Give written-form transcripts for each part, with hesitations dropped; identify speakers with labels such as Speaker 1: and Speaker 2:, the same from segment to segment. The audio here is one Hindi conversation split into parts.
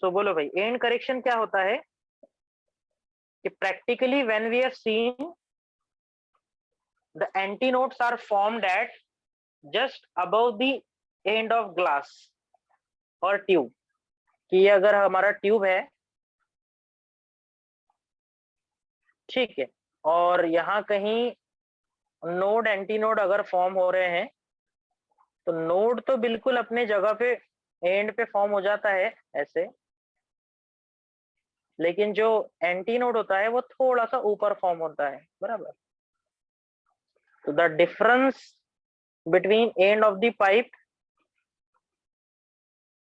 Speaker 1: सो बोलो भाई एंड करेक्शन क्या होता है कि practically when we have seen the antinodes are formed at just above the end of glass or tube कि ये अगर हमारा ट्यूब है, ठीक है, और यहाँ कहीं नोड एंटीनोड अगर फॉर्म हो रहे हैं तो नोड तो बिल्कुल अपने जगह पे एंड पे फॉर्म हो जाता है ऐसे, लेकिन जो एंटीनोड होता है वो थोड़ा सा ऊपर फॉर्म होता है, बराबर। तो the difference between end of the pipe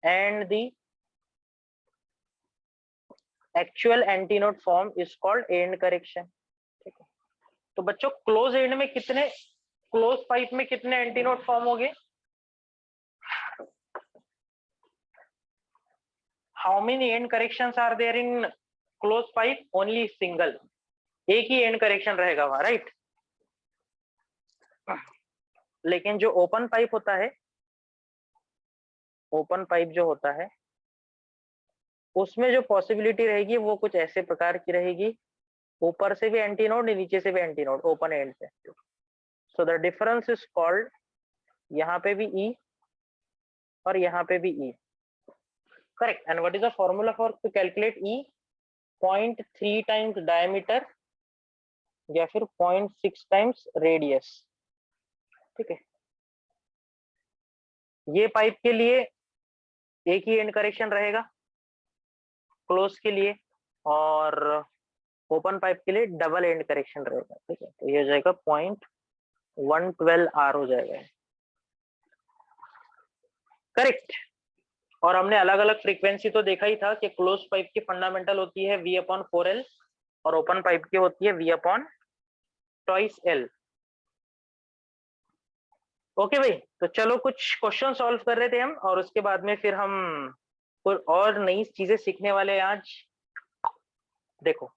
Speaker 1: and the actual antinode form is called and correction, ठीक है। तो बच्चों क्लोज एंड में कितने, क्लोज पाइप में कितने एंटीनोड फॉर्म हो गए? How many end corrections are there in close pipe? Only single, एक ही एंड करेक्शन रहेगा वहां, राइट। लेकिन जो ओपन पाइप होता है, ओपन पाइप जो होता है उसमें जो पॉसिबिलिटी रहेगी वो कुछ ऐसे प्रकार की रहेगी, ऊपर से भी एंटीनोड नीचे से भी एंटीनोड ओपन एंड से। So the difference is called, यहाँ पे भी ई और यहाँ पे भी e, correct. And what is the formula for to calculate e? 0.3 times diameter या फिर 0.6 टाइम्स रेडियस, ठीक है। ये पाइप के लिए एक ही एंड करेक्शन रहेगा क्लोज के लिए, और ओपन पाइप के लिए डबल एंड करेक्शन रहेगा, ठीक है। तो ये हो जाएगा 0.112 आर हो जाएगा, करेक्ट। और हमने अलग अलग फ्रीक्वेंसी तो देखा ही था कि क्लोज पाइप की फंडामेंटल होती है V/4L और ओपन पाइप की होती है V/2L। ओके भाई, तो चलो कुछ क्वेश्चन सॉल्व कर रहे थे हम, और उसके बाद में फिर हम कोई और नई चीजें सीखने वाले हैं आज। देखो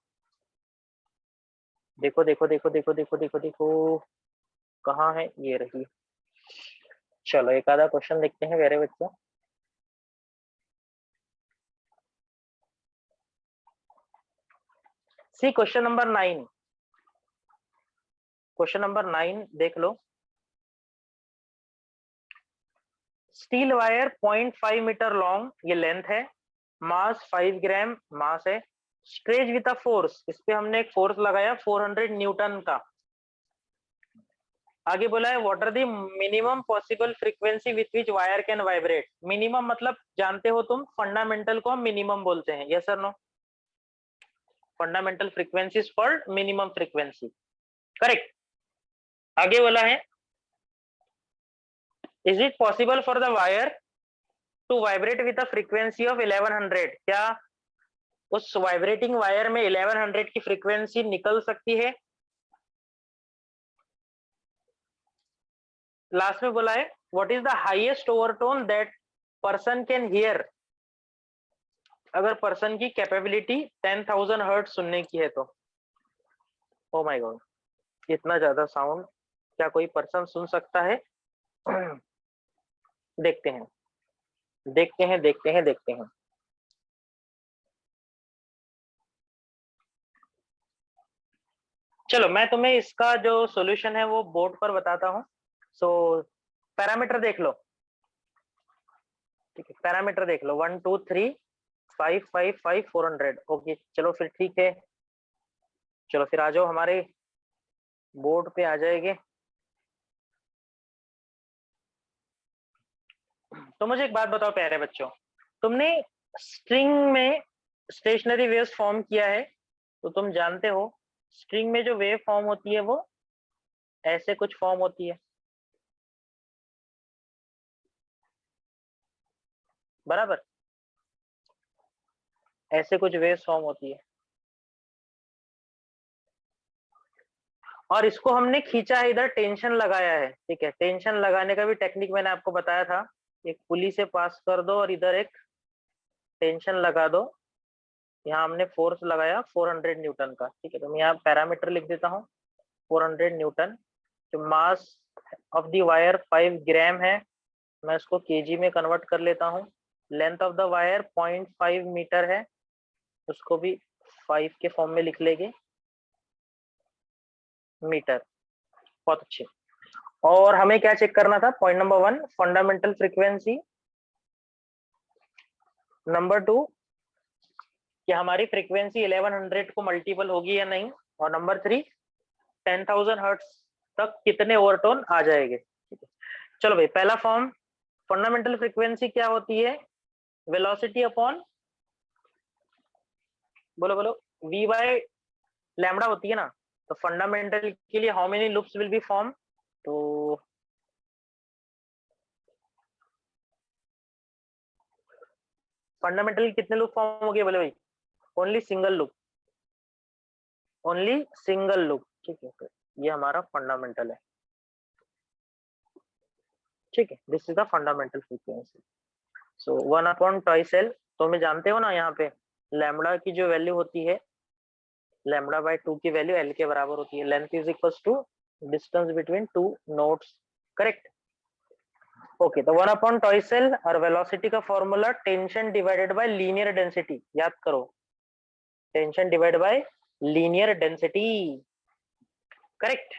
Speaker 1: देखो देखो देखो देखो देखो देखो देखो कहाँ है, ये रही। चलो एक आधा क्वेश्चन देखते हैं मेरे बच्चों। सी क्वेश्चन नंबर 9, क्वेश्चन नंबर 9 देख लो। स्टील वायर 0.5 मीटर लॉन्ग, ये लेंथ है, मास 5 ग्राम मास है, स्ट्रेच विद अ फोर्स, इस पे हमने एक फोर्स लगाया 400 न्यूटन का। आगे बोला है what are the minimum possible frequency with which wire can vibrate. Minimum मतलब जानते हो तुम, फंडामेंटल को हम मिनिमम बोलते हैं, यस और no? Fundamental frequency is called minimum frequency, correct. आगे बोला है is it possible for the wire to vibrate with a frequency of 1100? क्या उस वाइब्रेटिंग वायर में 1100 की फ्रीक्वेंसी निकल सकती है? लास्ट में बोला है what is the highest overtone that person can hear? अगर पर्सन की कैपेबिलिटी 10,000 हर्ट्ज सुनने की है तो। ओ माय गॉड, इतना ज्यादा साउंड क्या कोई पर्सन सुन सकता है? देखते हैं देखते हैं देखते हैं देखते हैं। चलो मैं तुम्हें इसका जो सॉल्यूशन है वो बोर्ड पर बताता हूँ। सो पैरामीटर देख लो, ठीक है, पैरामीटर देख लो 1 2 3 5 5 5 400। ओके चलो फिर ठीक है, चलो फिर आ जाओ हमारे बोर्ड पे आ जाएंगे। तो मुझे एक बात बताओ प्यारे बच्चों, तुमने स्ट्रिंग में स्टेशनरी वेव्स फॉर्म किया है, तो तुम जानते हो स्ट्रिंग में जो वेव फॉर्म होती है वो ऐसे कुछ फॉर्म होती है, बराबर, ऐसे कुछ वेव्स फॉर्म होती है। और इसको हमने खींचा है इधर, टेंशन लगाया है, ठीक है। टेंशन लगाने का भी टेक्निक मैंने आपको बताया था, एक पुली से पास कर दो और इधर एक टेंशन लगा दो। यहाँ हमने फोर्स लगाया 400 न्यूटन का, ठीक है। तो मैं यहाँ पैरामीटर लिख देता हूँ 400 न्यूटन। जो mass of the wire 5 gram है, मैं इसको केजी में कन्वर्ट कर लेता हूँ। Length of the wire 0.5 metre है, उसको भी 5 के फॉर्म में लिख लेंगे, मीटर। बहुत अच्छे। और हमें क्या चेक करना था? Point number 1 fundamental frequency, number 2 कि हमारी फ्रीक्वेंसी 1100 को मल्टीपल होगी या नहीं, और नंबर 3 10,000 हर्ट्ज तक कितने ओवरटोन आ जाएंगे। चलो भाई, पहला फॉर्म फंडामेंटल फ्रीक्वेंसी क्या होती है? वेलोसिटी अपॉन, बोलो बोलो, वी बाय लैम्डा होती है ना। तो फंडामेंटल के लिए how many loops will be form? तो फंडामेंटल कितने लूप फॉर्म हो गए बोले भाई? Only single loop, only single loop. ठीक है, तो ये हमारा फंडामेंटल है। ठीक है, this is the fundamental frequency. So 1/τ तो हमें जानते हो ना, यहाँ पे लैम्डा की जो वैल्यू होती है, लैम्डा बाय 2 की वैल्यू एल के बराबर होती है। Length is equal to distance between two nodes, correct. Okay, तो 1/τ और वेलोसिटी का formula tension divided by linear density, याद करो, tension divide by linear density, correct.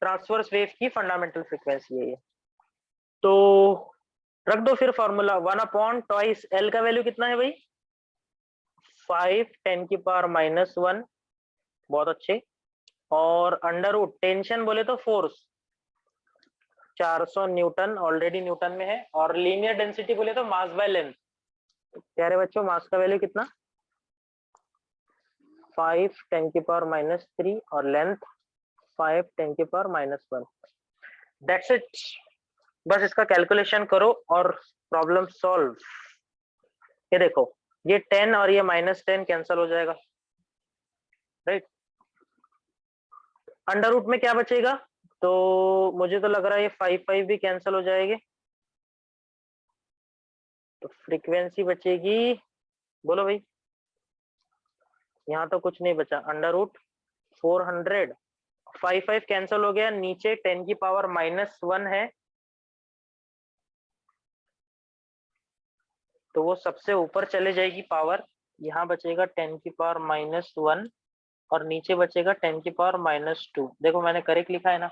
Speaker 1: Transverse wave की फंडामेंटल फ्रीक्वेंसी है ये। तो रख दो फिर फॉर्मूला, 1/τ एल का वैल्यू कितना है भाई? 5 10⁻⁻1, बहुत अच्छे। और अंडर रूट टेंशन बोले तो फोर्स 400 न्यूटन, ऑलरेडी न्यूटन में है। और लीनियर डेंसिटी बोले तो मास बाय लेंथ। प्यारे बच्चों, मास का वैल्यू कितना? 5 10⁻³ और लेंथ 5 10⁻⁻1। That's it. बस इसका कैलकुलेशन करो और प्रॉब्लम सॉल्व। ये देखो, ये 10 और ये -10 कैंसिल हो जाएगा, राइट। अंडर रूट में क्या बचेगा? तो मुझे तो लग रहा है ये 5 भी कैंसिल हो जाएंगे, तो फ्रीक्वेंसी बचेगी, बोलो भाई। यहाँ तो कुछ नहीं बचा, अंडर रूट 400, 5 कैंसिल हो गया, नीचे 10⁻⁻1 है, तो वो सबसे ऊपर चले जाएगी पावर। यहाँ बचेगा 10⁻⁻1 और नीचे बचेगा 10⁻⁻2। देखो मैंने करेक्ट लिखा है ना,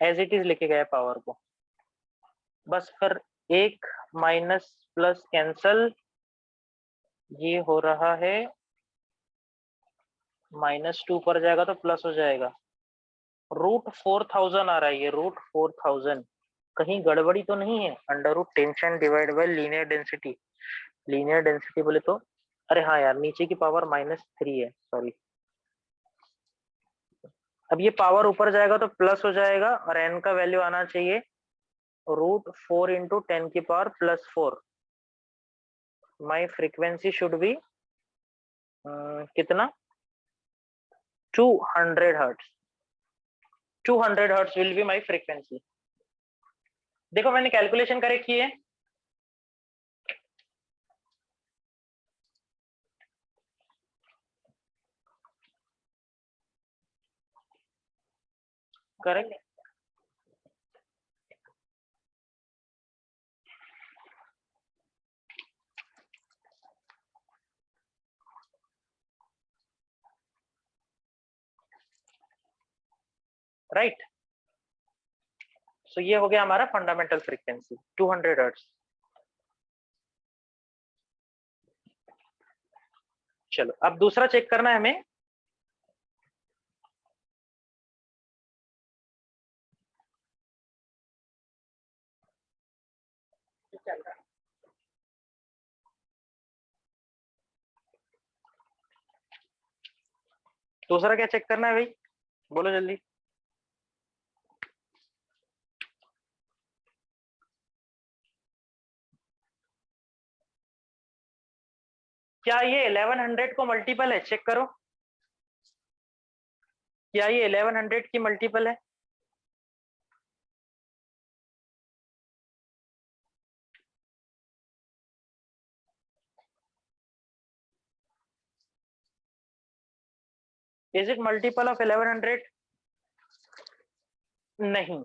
Speaker 1: एज इट इज लिखे गए पावर को। बस फिर एक माइनस प्लस कैंसल, ये हो रहा है -2 पर जाएगा तो प्लस हो जाएगा। √4000 आ रहा है, ये √4000, कहीं गड़बड़ी तो नहीं है? Under root tension divide by linear density, linear density बोले तो, अरे हाँ यार, नीचे की पावर -3 है, सॉरी। अब ये पावर ऊपर जाएगा तो प्लस हो जाएगा, और एन का वैल्यू आना चाहिए √4 into 10⁻+4। My frequency should be कितना? 200 hertz. 200 hertz will be my frequency. देखो मैंने कैलकुलेशन करेक्ट की है। करेक्ट। राइट। सो ये हो गया हमारा फंडामेंटल फ्रीक्वेंसी 200 हर्ट्ज। चलो अब दूसरा चेक करना है हमें। दूसरा क्या चेक करना है भाई, बोलो जल्दी। क्या ये 1100 को मल्टीपल है? चेक करो, क्या ये 1100 की मल्टीपल है? Is it multiple of 1100? नहीं।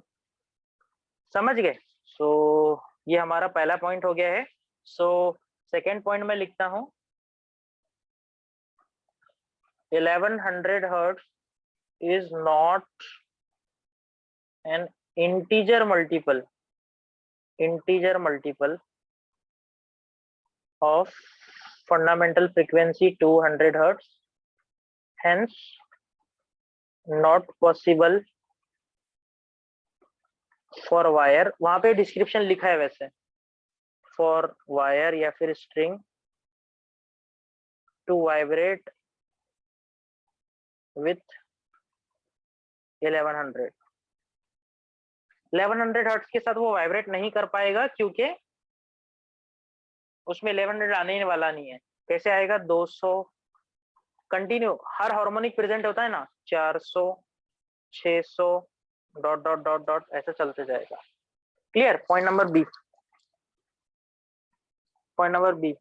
Speaker 1: समझ गए? सो ये हमारा पहला पॉइंट हो गया है। सो सेकेंड पॉइंट में लिखता हूं 1100 hertz is not an integer multiple of fundamental frequency 200 hertz, hence not possible for wire, वहां पे डिस्क्रिप्शन लिखा है वैसे, for wire या फिर string to vibrate with 1100 hertz के साथ वो वाइब्रेट नहीं कर पाएगा, क्योंकि उसमें 1100 आने ही वाला नहीं है। कैसे आएगा? 200 कंटिन्यू, हर हार्मोनिक प्रेजेंट होता है ना, 400 600 डॉट डॉट डॉट डॉट ऐसे चलते जाएगा। Clear? Point number B. Point number B,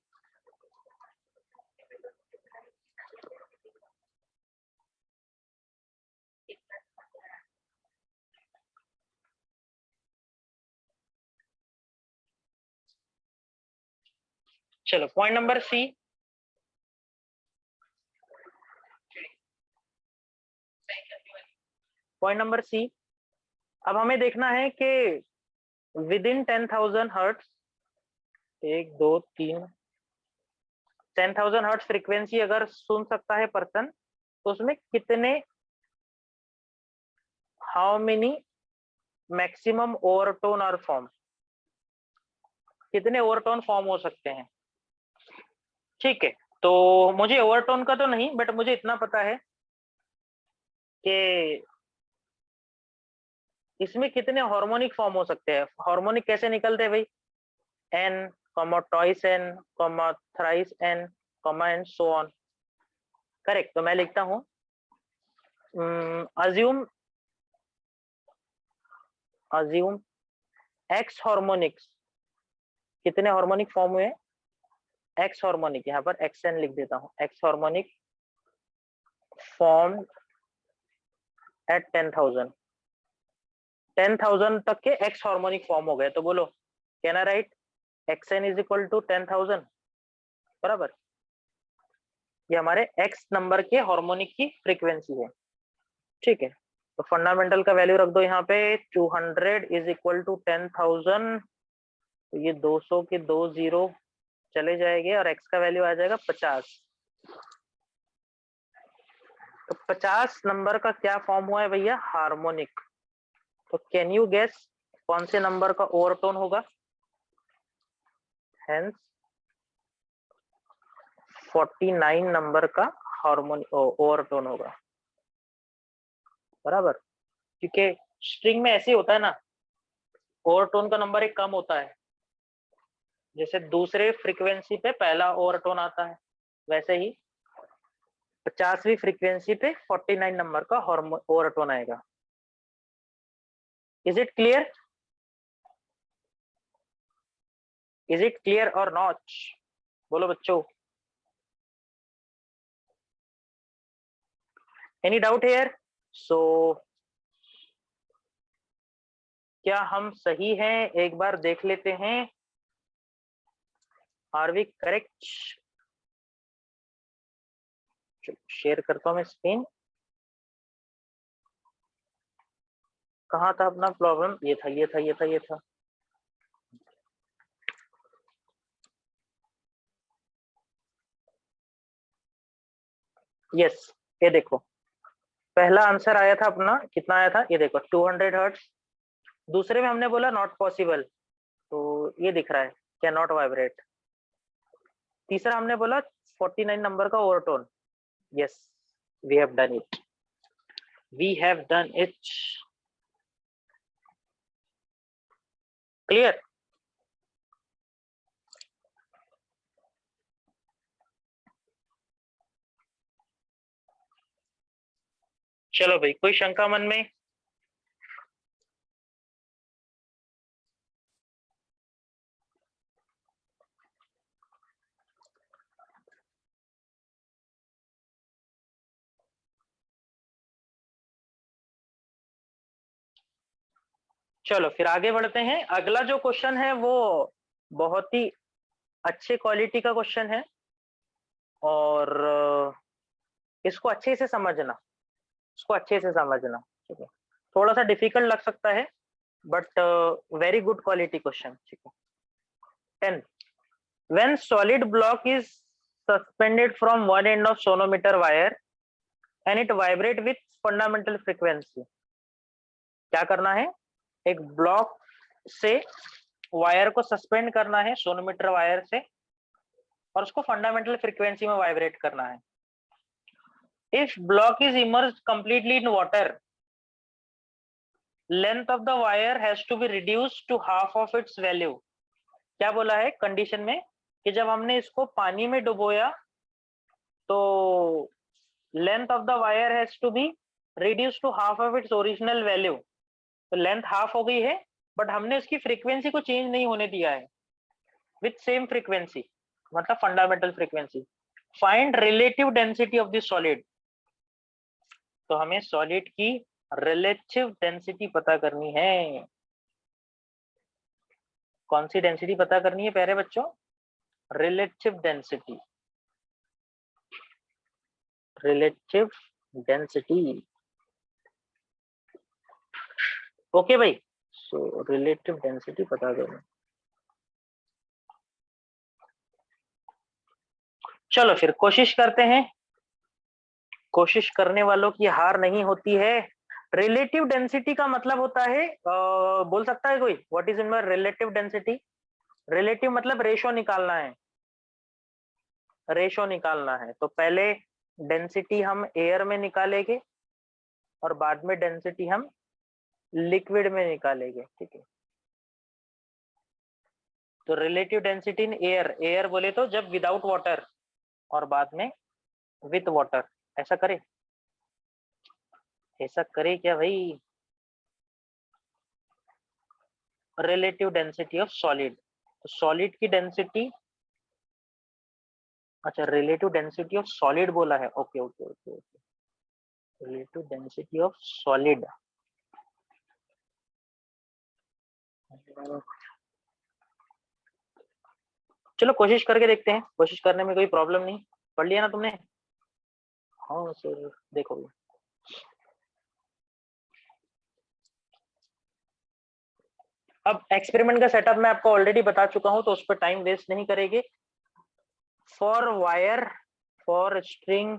Speaker 1: चलो point number C. Point number C, अब हमें देखना है कि within 10,000 hertz, 1 2 3 10,000 hertz frequency अगर सुन सकता है पर्सन, तो उसमें कितने, हाउ मेनी मैक्सिमम ओवरटोन और फॉर्म, कितने ओवरटोन फॉर्म हो सकते हैं। ठीक है, तो मुझे ओवरटोन का तो नहीं, बट मुझे इतना पता है कि इसमें कितने हार्मोनिक फॉर्म हो सकते हैं। हार्मोनिक कैसे निकलते हैं भाई? N comma twice N comma thrice N comma and so on. Correct. तो मैं लिखता हूं अज्यूम एक्स हार्मोनिक्स, कितने हार्मोनिक फॉर्म हुए? एक्स हार्मोनिक, यहाँ पर एक्स एन लिख देता हूँ, एक्स हार्मोनिक फॉर्म एट 10,000 तक के एक्स हार्मोनिक फॉर्म हो गए। तो बोलो, can I write X N is equal to 10,000 बराबर? ये हमारे एक्स नंबर के हार्मोनिक की फ्रीक्वेंसी है। ठीक है, तो फंडामेंटल का वैल्यू रख दो यहाँ पे, 200 इज इक्वल टू 10,000, तो ये 200 के 2 जीरो चले जाएंगे और एक्स का वैल्यू आ जाएगा 50। तो 50 नंबर का क्या फॉर्म हुआ है भैया? हार्मोनिक। तो कैन यू गेस कौन से नंबर का ओवरटोन होगा? हेंस 49 नंबर का हार्मोनिक ओवरटोन होगा बराबर, क्योंकि स्ट्रिंग में ऐसे होता है ना, ओवरटोन का नंबर एक कम होता है, जैसे दूसरे फ्रीक्वेंसी पे पहला ओवरटोन आता है, वैसे ही 50वीं फ्रीक्वेंसी पे 49 नंबर का ओवरटोन आएगा। Is it clear? Is it clear और नॉट? बोलो बच्चों, एनी डाउट हियर? सो क्या हम सही हैं? एक बार देख लेते हैं, आर वी करेक्ट? शेयर करता हूं मैं स्क्रीन। कहाँ था अपना प्रॉब्लम? ये था, ये था, ये था, ये था। यस, ये देखो, पहला आंसर आया था अपना, कितना आया था? ये देखो 200 हर्ट्ज। दूसरे में हमने बोला नॉट पॉसिबल, तो ये दिख रहा है, कैन नॉट वाइब्रेट। तीसरा हमने बोला 49 नंबर का overtone. Yes, we have done it, we have done it. Clear? चलो भाई, कोई शंका मन में? चलो फिर आगे बढ़ते हैं। अगला जो क्वेश्चन है वो बहुत ही अच्छे क्वालिटी का क्वेश्चन है और इसको अच्छे से समझना, इसको अच्छे से समझना, ठीक है। थोड़ा सा डिफिकल्ट लग सकता है but very good quality question, ठीक है। 10. When solid block is suspended from one end of sonometer wire and it vibrate with fundamental frequency, क्या करना है? एक ब्लॉक से वायर को सस्पेंड करना है सोनोमीटर वायर से और उसको फंडामेंटल फ्रीक्वेंसी में वाइब्रेट करना है। If block is immersed completely in water, length of the wire has to be reduced to half of its value. क्या बोला है कंडीशन में कि जब हमने इसको पानी में डुबोया तो length of the wire has to be reduced to half of its original value. तो लेंथ हाफ हो गई है बट हमने उसकी फ्रीक्वेंसी को चेंज नहीं होने दिया है, विथ सेम फ्रीक्वेंसी, मतलब fundamental frequency. Find relative density of this solid. तो हमें सॉलिड की रिलेटिव डेंसिटी पता करनी है। कौन सी डेंसिटी पता करनी है प्यारे बच्चों? Relative density, relative density. Okay भाई, सो रिलेटिव डेंसिटी पता करनी। चलो फिर कोशिश करते हैं, कोशिश करने वालों की हार नहीं होती है। रिलेटिव डेंसिटी का मतलब होता है बोल सकता है कोई? What is in by relative density? Relative मतलब रेशो निकालना है, रेशो निकालना है। तो पहले डेंसिटी हम एयर में निकालेंगे और बाद में डेंसिटी हम लिक्विड में निकालेंगे, ठीक है। तो relative density in air, air बोले तो जब विदाउट वाटर और बाद में विथ वाटर, ऐसा करे, ऐसा करे क्या भाई? Relative density of solid, solid की डेंसिटी, अच्छा रिलेटिव डेंसिटी ऑफ सॉलिड बोला है, okay okay okay okay, relative density of solid. चलो कोशिश करके देखते हैं, कोशिश करने में कोई प्रॉब्लम नहीं। पढ़ लिया ना तुमने? हाँ सर देखो, अब एक्सपेरिमेंट का सेटअप मैं आपको ऑलरेडी बता चुका हूं तो उस पर टाइम वेस्ट नहीं करेंगे। For wire, for string,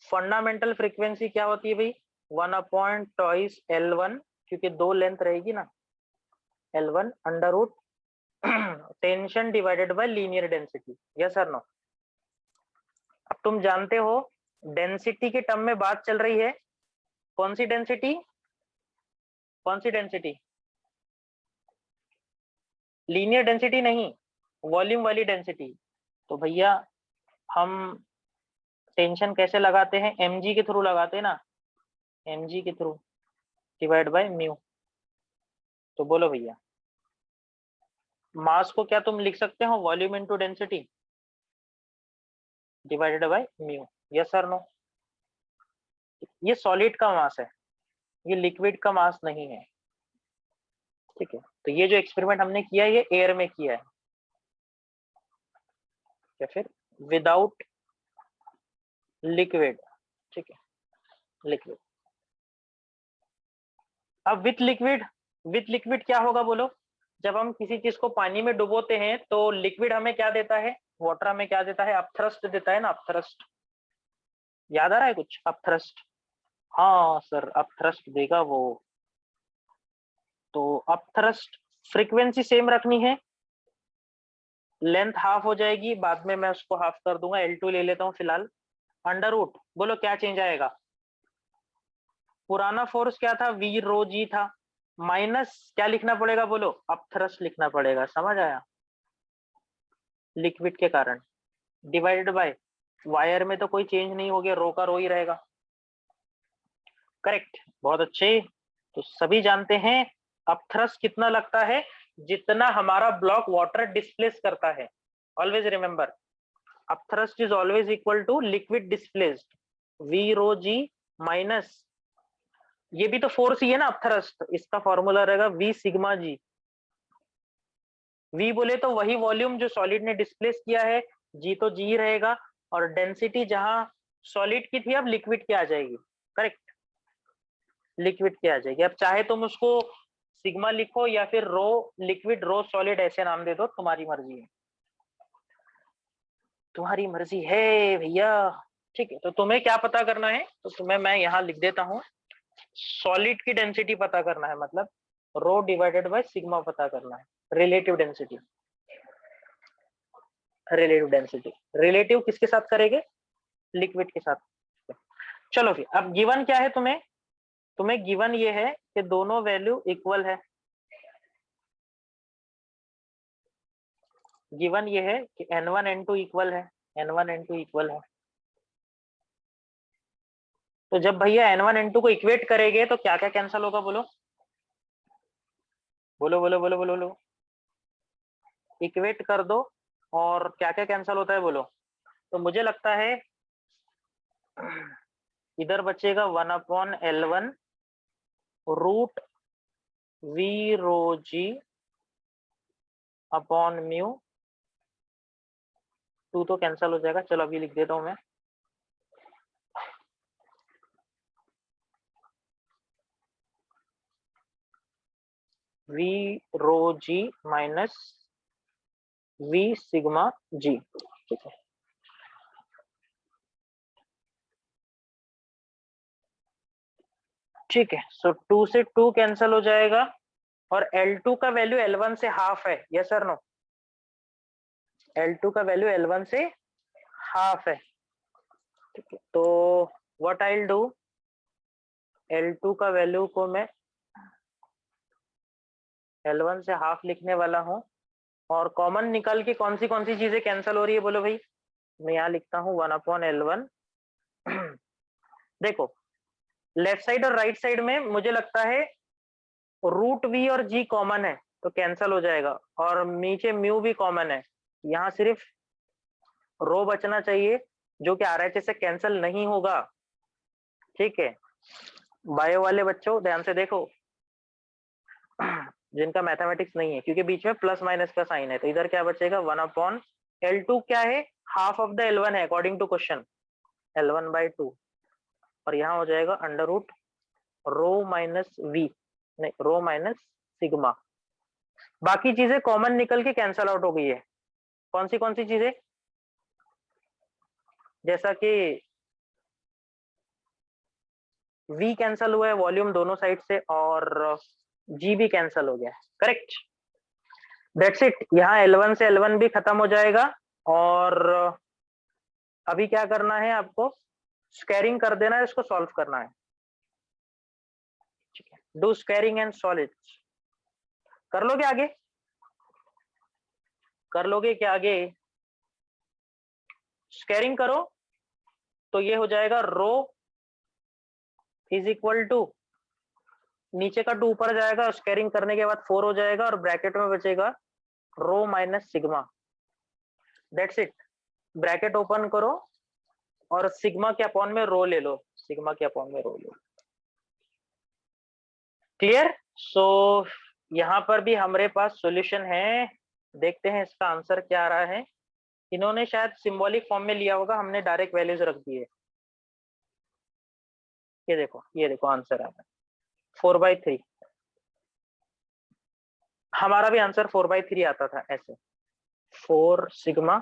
Speaker 1: fundamental frequency क्या होती है भाई? 1/2 L1, क्योंकि दो लेंथ रहेगी ना, L1 under root tension divided by linear density. Yes sir no? अब तुम जानते हो डेंसिटी के टर्म में बात चल रही है, कौन सी डेंसिटी? कौन सी डेंसिटी? लीनियर डेंसिटी नहीं, वॉल्यूम वाली डेंसिटी। तो भैया हम टेंशन कैसे लगाते हैं? mg के थ्रू लगाते हैं ना, mg के थ्रू डिवाइड बाय म्यू। तो बोलो भैया, मास को क्या तुम लिख सकते हो? Volume into density divided by mu. Yes sir no? ये सॉलिड का मास है, ये लिक्विड का मास नहीं है, ठीक है। तो ये जो एक्सपेरिमेंट हमने किया है ये एयर में किया है, या फिर विदाउट लिक्विड, ठीक है, लिक्विड। अब विथ लिक्विड, विथ लिक्विड क्या होगा बोलो? जब हम किसी चीज को पानी में डुबोते हैं तो लिक्विड हमें क्या देता है? वाटर हमें क्या देता है? अपथ्रस्ट देता है ना, अपथ्रस्ट। याद आ रहा है कुछ? अपथ्रस्ट, हाँ सर अपथ्रस्ट देगा वो। तो अपथ्रस्ट फ्रीक्वेंसी सेम रखनी है, लेंथ हाफ हो जाएगी, बाद में मैं उसको हाफ कर दूंगा, L2 ले लेता हूँ फिलहाल। अंडर रूट, बोलो क्या चेंज आएगा? पुराना फोर्स क्या था? वी रो जी था, माइनस क्या लिखना पड़ेगा बोलो? अपथ्रस्ट लिखना पड़ेगा, समझ आया? लिक्विड के कारण, डिवाइडेड बाय वायर में तो कोई चेंज नहीं हो गया, रो का रो ही रहेगा। करेक्ट, बहुत अच्छे। तो सभी जानते हैं अपथ्रस्ट कितना लगता है? जितना हमारा ब्लॉक वाटर डिस्प्लेस करता है। Always remember, upthrust is always equal to liquid displaced, V rho g minus ये भी तो फोर्स ही है ना अपथ्रस्ट, इसका फॉर्मूला रहेगा V सिग्मा G। V बोले तो वही वॉल्यूम जो सॉलिड ने डिस्प्लेस किया है, G तो G रहेगा, और डेंसिटी जहां सॉलिड की थी अब लिक्विड की आ जाएगी, करेक्ट, लिक्विड की आ जाएगी। अब चाहे तुम उसको सिग्मा लिखो या फिर रो लिक्विड रो सॉलिड ऐसे नाम दे दो, तुम्हारी मर्जी है, तुम्हारी मर्जी है भैया। ठीक है, तो तुम्हें क्या पता करना है, तो तुम्हें मैं यहाँ लिख देता हूँ, सॉलिड की डेंसिटी पता करना है, मतलब रो डिवाइडेड बाय सिग्मा पता करना है, relative density. Relative density relative किसके साथ करेंगे, लिक्विड के साथ। चलो फिर अब गिवन क्या है तुम्हें, तुम्हें गिवन ये है कि दोनों वैल्यू इक्वल है। गिवन ये है कि n1 n2 इक्वल है, n1 n2 इक्वल है। तो जब भैया n1 n2 को इक्वेट करेंगे तो क्या क्या कैंसिल होगा, बोलो बोलो बोलो बोलो बोलो बोलो। इक्वेट कर दो और क्या क्या कैंसिल होता है बोलो। तो मुझे लगता है इधर बचेगा 1/L1 रूट V रो G अपॉन म्यू, 2 तो कैंसिल हो जाएगा, चलो अभी लिख देता हूं मैं, V रो G minus V sigma G। ठीक है, ठीक है, सो 2 से 2 कैंसिल हो जाएगा, और L2 का वैल्यू L1 से हाफ है, यस सर नो, L2 का वैल्यू L1 से हाफ है। ठीक है, तो what I will do, L2 का वैल्यू को मैं L1 से हाफ लिखने वाला हूं, और कॉमन निकल के कौन सी चीजें कैंसिल हो रही है बोलो भाई। मैं यहाँ लिखता हूँ 1/L1। देखो लेफ्ट साइड और राइट साइड में मुझे लगता है रूट V और G कॉमन है तो कैंसिल हो जाएगा, और नीचे म्यू भी कॉमन है, यहाँ सिर्फ रो बचना चाहिए जो कि RHS से कैंसिल नहीं होगा। ठीक है, बायो वाले बच्चों ध्यान से देखो, जिनका मैथमेटिक्स नहीं है, क्योंकि बीच में प्लस माइनस का साइन है, तो इधर क्या बचेगा 1/L2 क्या है, हाफ ऑफ द L1 है अकॉर्डिंग टू क्वेश्चन, L1/2, और यहाँ हो जाएगा under root rho minus V, नहीं रो माइनस सिग्मा। बाकी चीजें कॉमन निकल के कैंसल आउट हो गई है, कौन सी चीजें, जैसा कि V कैंसल हुआ है वॉल्यूम दोनों साइड से, और G भी कैंसल हो गया है, करेक्ट, दैट्स इट। यहाँ L1 से L1 भी खत्म हो जाएगा, और अभी क्या करना है आपको, स्क्वायरिंग कर देना है, इसको सॉल्व करना है। Do squaring and solve it. कर लोगे आगे, कर लोगे क्या आगे, स्क्वायरिंग करो तो ये हो जाएगा रो इज इक्वल टू, नीचे का 2 ऊपर जाएगा, स्क्वायरिंग करने के बाद 4 हो जाएगा, और ब्रैकेट में बचेगा rho minus sigma, that's it. Bracket open करो और सिग्मा के अपॉन में रो ले लो, सिग्मा के अपॉन में रो लो, क्लियर। सो यहाँ पर भी हमारे पास सॉल्यूशन है, देखते हैं इसका आंसर क्या आ रहा है। इन्होंने शायद सिंबॉलिक फॉर्म में लिया होगा, हमने डायरेक्ट वैल्यूज रख दिए। ये देखो आंसर आ रहा है 4/3, हमारा भी आंसर 4/3 आता था ऐसे, 4 सिग्मा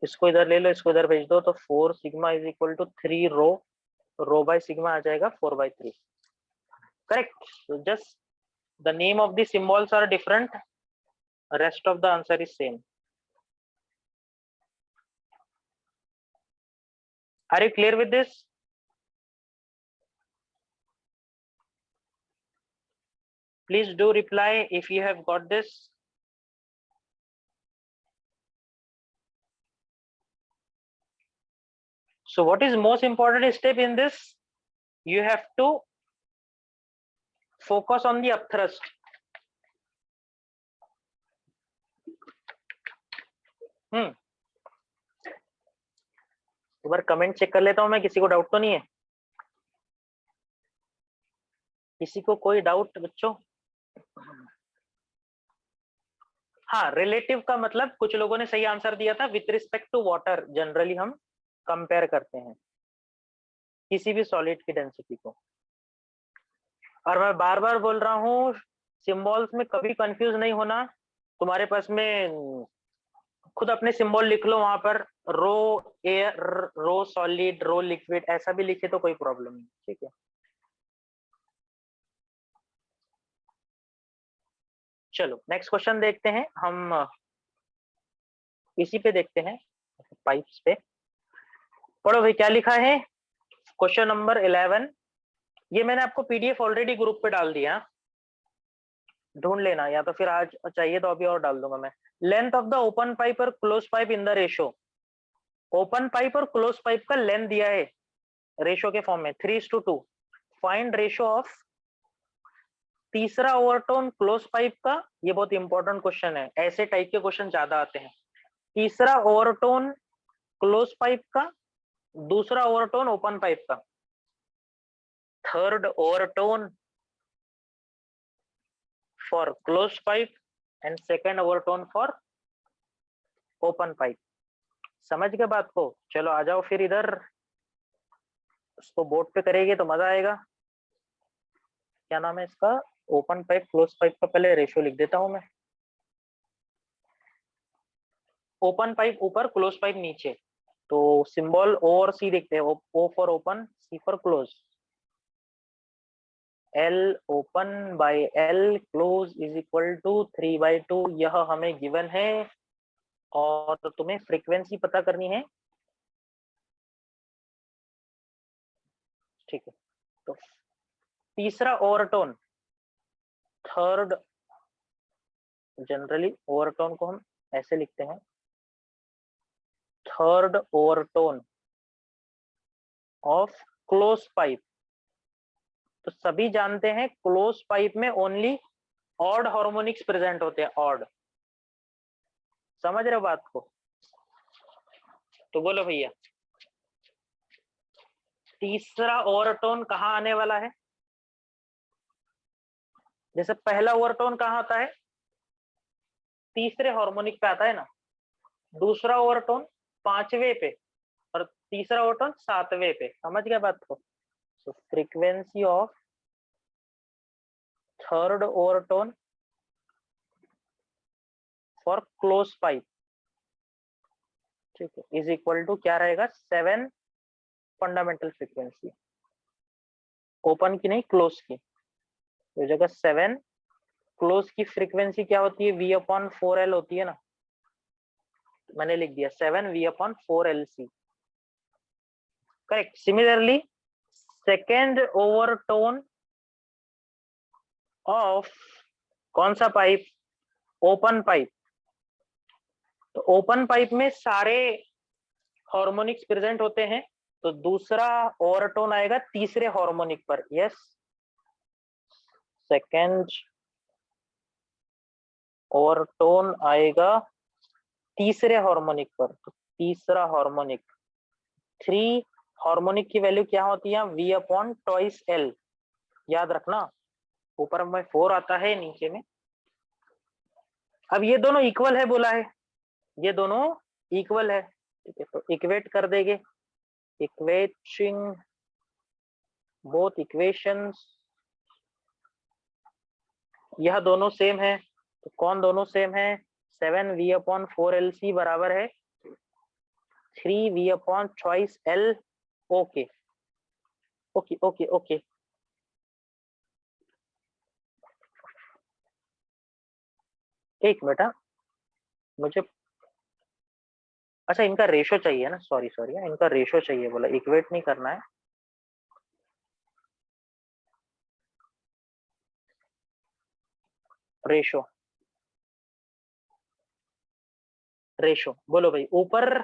Speaker 1: इसको इधर ले लो, इसको इधर भेज दो, तो 4 sigma is equal to 3 rho, rho by sigma आ जाएगा 4/3, correct. So just the name of the symbols are different, rest of the answer is same. Are you clear with this? Please do reply if you have got this. So what is most important step in this? You have to focus on the upthrust. एक बार कमेंट चेक कर लेता हूं मैं, किसी को डाउट तो नहीं है? किसी को कोई डाउट बच्चों? हाँ, रिलेटिव का मतलब कुछ लोगों ने सही आंसर दिया था, with respect to water generally हम कंपेयर करते हैं किसी भी सॉलिड की डेंसिटी को। और मैं बार बार बोल रहा हूँ, सिंबल्स में कभी कंफ्यूज नहीं होना। तुम्हारे पास में खुद अपने सिंबल लिख लो वहां पर, रो एयर, रो सॉलिड, रो लिक्विड, ऐसा भी लिखे तो कोई प्रॉब्लम नहीं, ठीक है। चलो नेक्स्ट क्वेश्चन देखते हैं हम, इसी पे देखते हैं, पाइप्स पे। पढ़ो भाई क्या लिखा है, क्वेश्चन नंबर 11। ये मैंने आपको पीडीएफ ऑलरेडी ग्रुप पे डाल दिया, ढूंढ लेना, या तो फिर आज चाहिए तो अभी और डाल दूंगा मैं। Length of the open pipe और close pipe in the ratio. Open pipe और क्लोज पाइप का लेंथ दिया है रेशो के फॉर्म में 3:2। फाइंड रेशो ऑफ तीसरा ओवरटोन क्लोज पाइप का। ये बहुत इंपॉर्टेंट क्वेश्चन है, ऐसे टाइप के क्वेश्चन ज्यादा आते हैं। तीसरा ओवरटोन क्लोज पाइप का, दूसरा ओवरटोन ओपन पाइप का। Third overtone for close pipe and second overtone for open pipe. समझ गए बात को? चलो आ जाओ फिर इधर, उसको बोर्ड पे करेंगे तो मजा आएगा। क्या नाम है इसका, ओपन पाइप क्लोज पाइप का पहले रेशियो लिख देता हूं मैं। ओपन पाइप ऊपर, क्लोज पाइप नीचे, तो सिंबल ओ और सी देखते हैं। O for open, C for close. L open by L close is equal to 3/2, यह हमें गिवन है। और तो तुम्हें फ्रीक्वेंसी पता करनी है, ठीक है। तो तीसरा ओवरटोन, थर्ड, जनरली ओवरटोन को हम ऐसे लिखते हैं, third overtone of close pipe. तो सभी जानते हैं क्लोज पाइप में ओनली ऑड हार्मोनिक्स प्रेजेंट होते हैं, ऑड। समझ रहे हो बात को? तो बोलो भैया, तीसरा ओवरटोन कहाँ आने वाला है? जैसे पहला ओवरटोन कहाँ आता है, तीसरे हार्मोनिक पे आता है ना। दूसरा ओवरटोन पांचवे पे, और तीसरा ओवरटोन सातवें पे। समझ गया बात को? So frequency of third overtone for close pipe, ठीक है, इज इक्वल टू क्या रहेगा, 7 फंडामेंटल फ्रीक्वेंसी। ओपन की नहीं, क्लोज की, तो जगह 7। क्लोज की फ्रीक्वेंसी क्या होती है, V/4L होती है ना, मैंने लिख दिया 7V/4LC। Correct. Similarly second overtone of कौन सा पाइप, ओपन पाइप। तो ओपन पाइप में सारे हार्मोनिक्स प्रेजेंट होते हैं, तो दूसरा ओवरटोन आएगा तीसरे हार्मोनिक पर। यस, सेकेंड ओवरटोन आएगा तीसरे हार्मोनिक पर। तो तीसरा हार्मोनिक, 3 हार्मोनिक की वैल्यू क्या होती है, V/2L। याद रखना, ऊपर में 4 आता है, नीचे में। अब ये दोनों इक्वल है बोला है, ये दोनों इक्वल है, ठीक है। तो इक्वेट कर देंगे, इक्वेटिंग बोथ इक्वेशंस। यह दोनों सेम है, तो कौन दोनों सेम है, 7V/4LC बराबर है 3V/2L। Okay okay okay okay. एक मिनट, मुझे, अच्छा इनका रेशो चाहिए ना, सॉरी सॉरी, इनका रेशो चाहिए बोला, इक्वेट नहीं करना है। रेशो, रेशो बोलो भाई। ऊपर,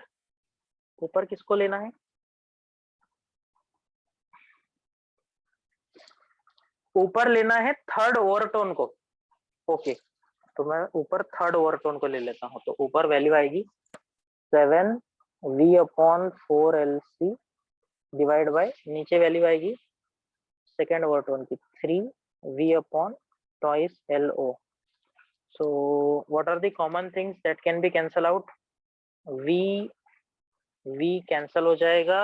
Speaker 1: ऊपर किसको लेना है, ऊपर लेना है थर्ड ओवरटोन को। ओके, तो मैं ऊपर थर्ड ओवरटोन को ले लेता हूँ। तो ऊपर वैल्यू आएगी 7 v upon 4LC divide by, नीचे वैल्यू आएगी सेकेंड ओवरटोन की 3v upon twice LO. So what are the common things that can be cancel out? v cancel हो जाएगा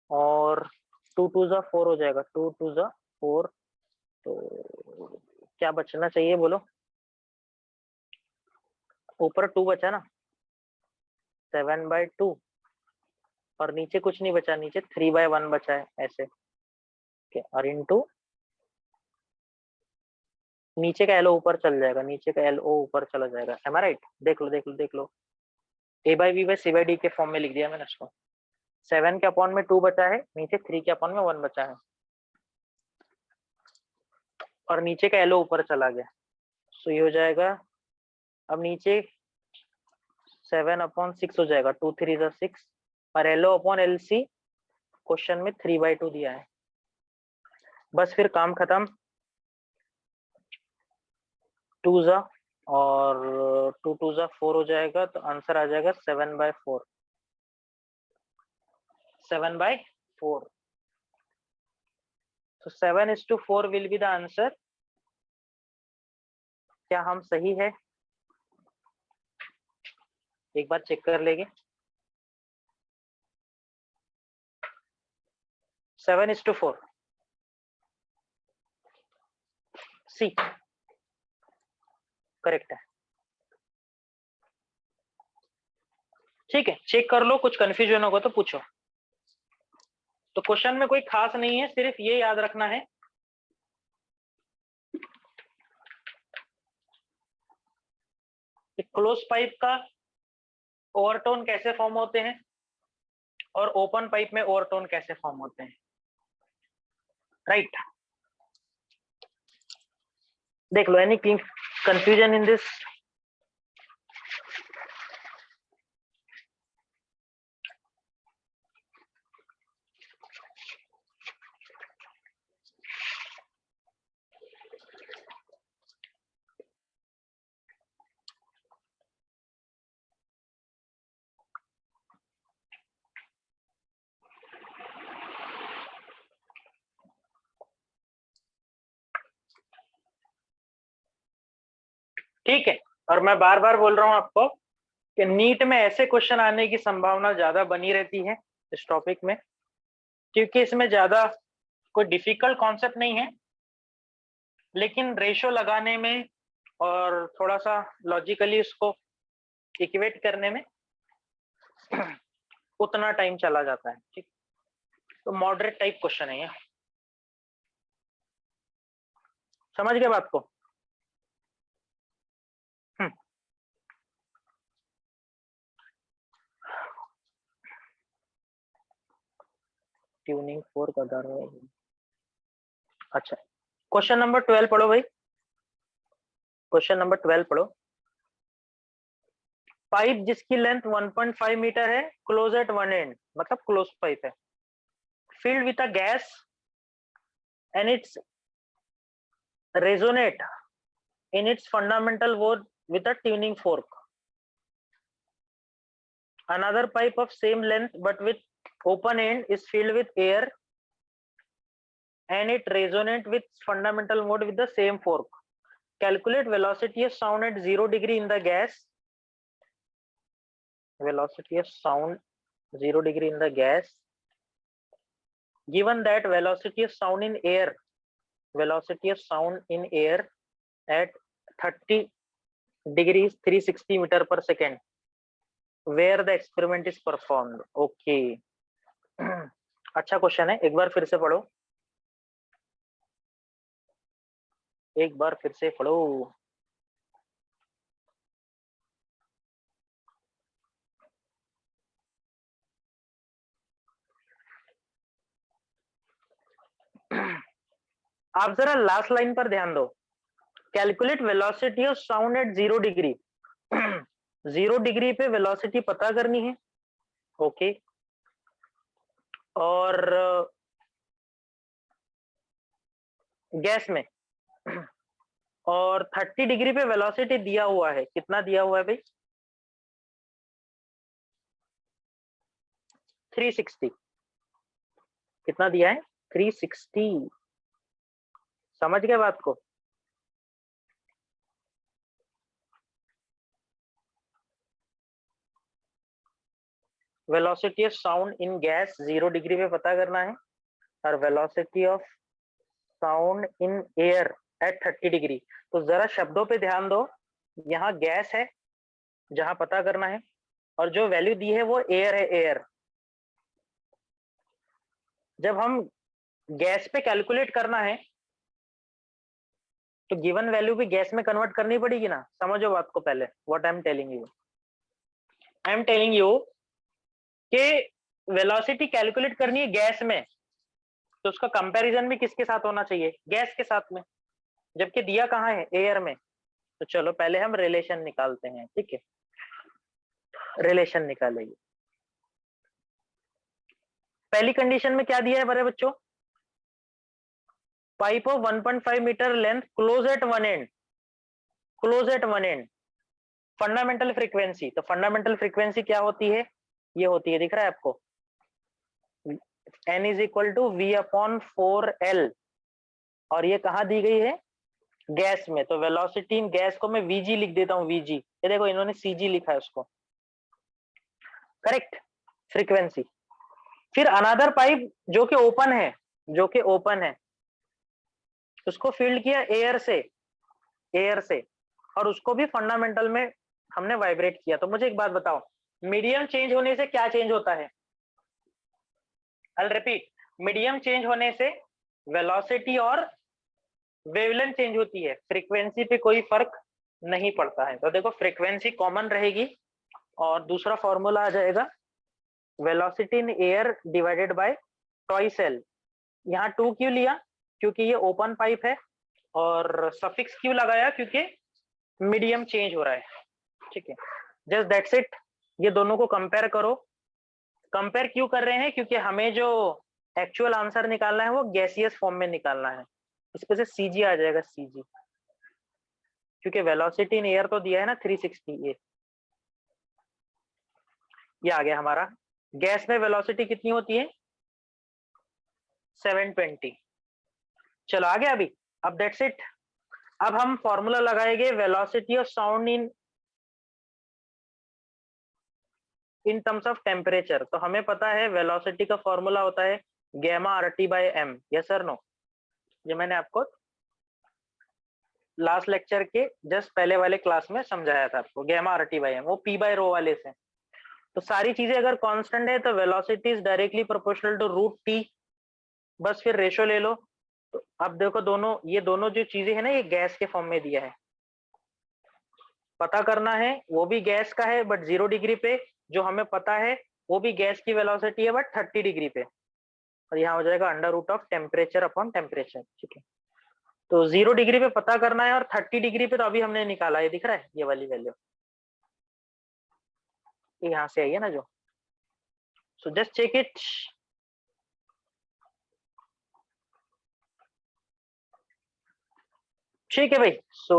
Speaker 1: और 2 2 जा 4 हो जाएगा, 2 2 जा 4. तो क्या बचना चाहिए बोलो? ऊपर 2 बचा ना, 7/2 और नीचे कुछ नहीं बचा, नीचे 3/1 बचा है ऐसे. और इनटू नीचे का LO ऊपर चल जाएगा, नीचे का LO ऊपर चला जाएगा. एम आई राइट? देख लो देख लो देख लो, A/V/C/D के फॉर्म में लिख दिया मैंने इसको. 7 के अपॉन में 2 बचा है, नीचे 3 के अपॉन में 1 बचा है और नीचे का LO ऊपर चला गया. सो ये हो जाएगा, अब नीचे 7/6 हो जाएगा, 2 3 जा 6 और LO अपॉन LC क्वेश्चन में 3/2 दिया है. बस फिर काम खत्म. 2 जा और 2 2 जा 4 हो जाएगा, तो आंसर आ जाएगा 7/4. 7/4. So 7:4 will be the answer. क्या हम सही है? एक बार चेक कर लेंगे. 7:4 सी करेक्ट है. ठीक है, चेक कर लो, कुछ कंफ्यूजन होगा तो पूछो. तो क्वेश्चन में कोई खास नहीं है, सिर्फ ये याद रखना है कि क्लोज पाइप का ओवरटोन कैसे फॉर्म होते हैं और ओपन पाइप में ओवरटोन कैसे फॉर्म होते हैं. राइट? देख लो, एनी कंफ्यूजन इन दिस? ठीक है, और मैं बार बार बोल रहा हूं आपको कि नीट में ऐसे क्वेश्चन आने की संभावना ज्यादा बनी रहती है इस टॉपिक में, क्योंकि इसमें ज्यादा कोई डिफिकल्ट कॉन्सेप्ट नहीं है, लेकिन रेशो लगाने में और थोड़ा सा लॉजिकली उसको इक्वेट करने में उतना टाइम चला जाता है. ठीक, तो मॉडरेट टाइप क्वेश्चन है ये. समझ गए बात को? ट्यूनिंग 4 का दर है. अच्छा, क्वेश्चन नंबर 12 पढ़ो भाई. क्वेश्चन नंबर 12 पढ़ो. पाइप जिसकी लेंथ 1.5 मीटर है, क्लोज एट वन एंड, मतलब क्लोज पाइप है, filled with a gas and it's resonate in its fundamental word with a tuning fork. Another pipe of same length but with open end is filled with air and it resonate with fundamental mode with the same fork. Calculate velocity of sound at 0 degree in the gas. Velocity of sound 0 degree in the gas. Given that velocity of sound in air, velocity of sound in air at 30 degrees 360 meter per second, where the experiment is performed. Okay. अच्छा क्वेश्चन है, एक बार फिर से पढ़ो, एक बार फिर से पढ़ो. आप जरा लास्ट लाइन पर ध्यान दो. Calculate velocity of sound eight 0 degree. 0 degree पे वेलोसिटी पता करनी है. ओके. और गैस में और 30 डिग्री पे वेलोसिटी दिया हुआ है, कितना दिया हुआ है भाई? 360 कितना दिया है 360 समझ गए बात को velocity of sound in gas 0 degree पे पता करना है और velocity of sound in air at 30 degree तो जरा शब्दों पे ध्यान दो यहाँ गैस है जहां पता करना है और जो वैल्यू दी है वो एयर है एयर जब हम गैस पे कैलकुलेट करना है तो गिवन वैल्यू भी गैस में कन्वर्ट करनी पड़ेगी ना समझो बात को पहले what I am telling you कि वेलोसिटी कैलकुलेट करनी है गैस में तो उसका कंपैरिजन भी किसके साथ होना चाहिए गैस के साथ में जबकि दिया कहाँ है एयर में तो चलो पहले हम रिलेशन निकालते हैं ठीक है रिलेशन निकालेंगे पहली कंडीशन में क्या दिया है बड़े बच्चों pipe of 1.5 metre length close at one end fundamental frequency तो फंडामेंटल फ्रीक्वेंसी क्या होती है ये होती है दिख रहा है आपको n is equal to v/4l और ये कहाँ दी गई है गैस में तो वेलोसिटी इन गैस को मैं vg लिख देता हूँ vg ये देखो इन्होंने cg लिखा है उसको करेक्ट फ्रीक्वेंसी फिर अनदर पाइप जो कि ओपन है उसको फील्ड किया एयर से और उसको भी फंडामेंटल में हमने वाइब्रेट किया तो मुझे एक बात बताओ मीडियम चेंज होने से क्या चेंज होता है आई रिपीट मीडियम चेंज होने से वेलोसिटी और वेवलेंथ चेंज होती है फ्रीक्वेंसी पे कोई फर्क नहीं पड़ता है तो देखो फ्रीक्वेंसी कॉमन रहेगी और दूसरा फॉर्मूला आ जाएगा velocity in air divided by twice L यहाँ 2 क्यों लिया क्योंकि ये ओपन पाइप है और सफिक्स क्यों लगाया क्योंकि मीडियम चेंज हो रहा है ठीक है जस्ट दैट्स इट ये दोनों को कंपेयर करो कंपेयर क्यों कर रहे हैं क्योंकि हमें जो एक्चुअल आंसर निकालना है वो गैसियस फॉर्म में निकालना है इस पे से सीजी आ जाएगा सीजी क्योंकि वेलोसिटी इन एयर तो दिया है ना 360 ये आ गया हमारा गैस में वेलोसिटी कितनी होती है 720 चलो आ गया अभी अब दैट्स इट अब हम फॉर्मूला लगाएंगे velocity of sound in terms of temperature तो हमें पता है वेलोसिटी का फॉर्मूला होता है gamma RT by m yes sir no ये मैंने आपको लास्ट लेक्चर के जस्ट पहले वाले क्लास में समझाया था आपको गैमा RT बाय m वो p बाय रो वाले से तो सारी चीजें अगर कांस्टेंट है तो velocity is directly proportional to root T बस फिर रेशो ले लो तो अब देखो दोनों जो चीजें है ना ये गैस के फॉर्म में दिया है पता करना है वो भी गैस का है बट 0 डिग्री पे जो हमें पता है वो भी गैस की वेलोसिटी है बट 30 डिग्री पे और यहाँ हो जाएगा under root of temperature upon temperature ठीक है तो 0 डिग्री पे पता करना है और 30 डिग्री पे तो अभी हमने निकाला है दिख रहा है ये वाली वैल्यू यहाँ से आई है ना जो सो जस्ट चेक इट ठीक है भाई सो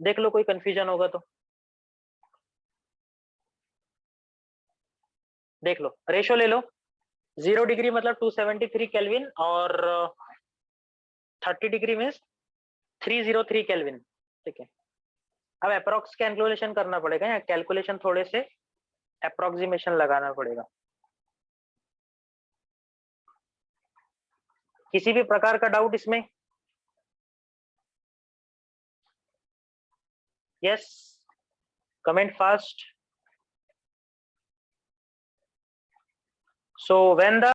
Speaker 1: देख लो कोई कंफ्यूजन होगा तो देख लो रेशो ले लो 0 डिग्री मतलब 273 केल्विन और 30 डिग्री मीन्स 303 केल्विन ठीक है अब अप्रोक्स कैलकुलेशन करना पड़ेगा या कैलकुलेशन थोड़े से अप्रोक्सीमेशन लगाना पड़ेगा किसी भी प्रकार का डाउट इसमें yes comment fast so when the